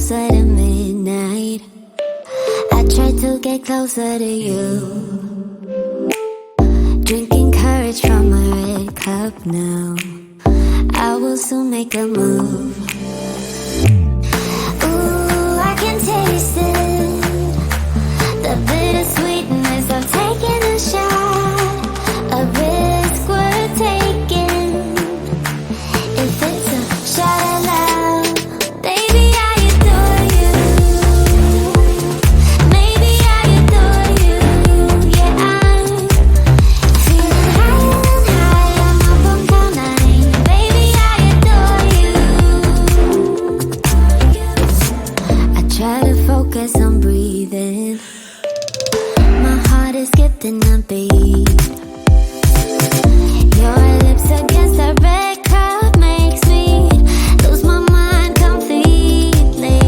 closer to midnight. I try to get closer to you. Drinking courage from a red cup now. I will soon make a move. Ooh, I can taste it. The bittersweetness of taking a shot. A risk worth taking. If it's a shot of love, baby, I adore you. Maybe I adore you. Yeah, I'm feeling higher and higher. I'm up on cloud nine. Baby, I adore you. I try to focus on breathing. My heart is skipping a beat. Your lips against a red cup makes me lose my mind completely.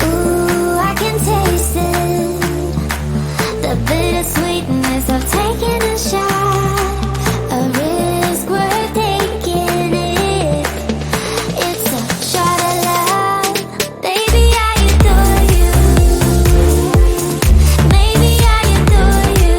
Ooh, I can taste it. The bittersweetness of taking a shot. A risk worth taking it. It's a shot of love. Baby, I adore you. Maybe I adore you.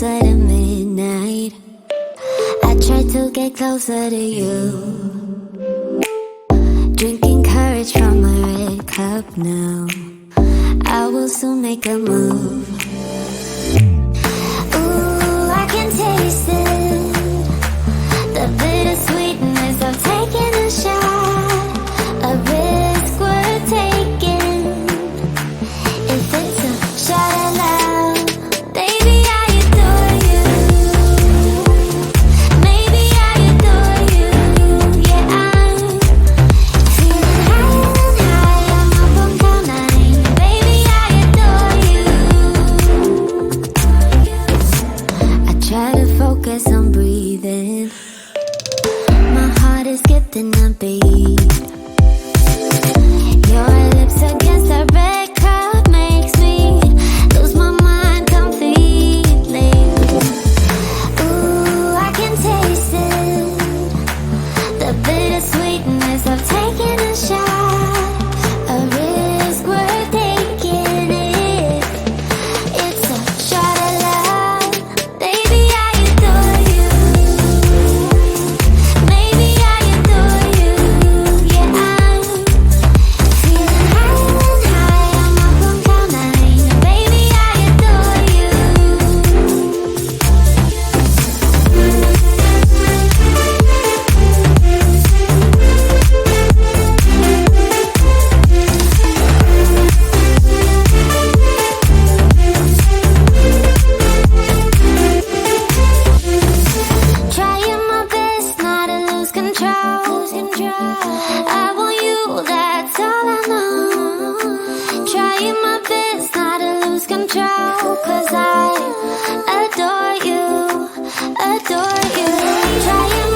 closer to midnight. I try to get closer to you, drinking courage from a red cup now. I will soon make a move. Ooh, I can taste it, the bittersweetness of taking a shot, a risk worth taking. If it's a shot at love, baby, I adore you. Maybe I adore you. Yeah, I'm feeling high, I'm up on cloud nine. Baby, I adore you. I try to focus on breathing. My heart is skipping a beat. Your lips against a red cup makes me lose my mind completely. Ooh, I can taste it, the bittersweetness of taking a shot, a risk worth taking it. It's a shot at love, baby, I adore you. Maybe I adore you. Yeah, I'm feeling high, I'm up on cloud nine. Baby, I adore you. Trying my best not to lose control. I want you, that's all I know. Trying my best not to lose control, 'cause I adore you, adore you. Trying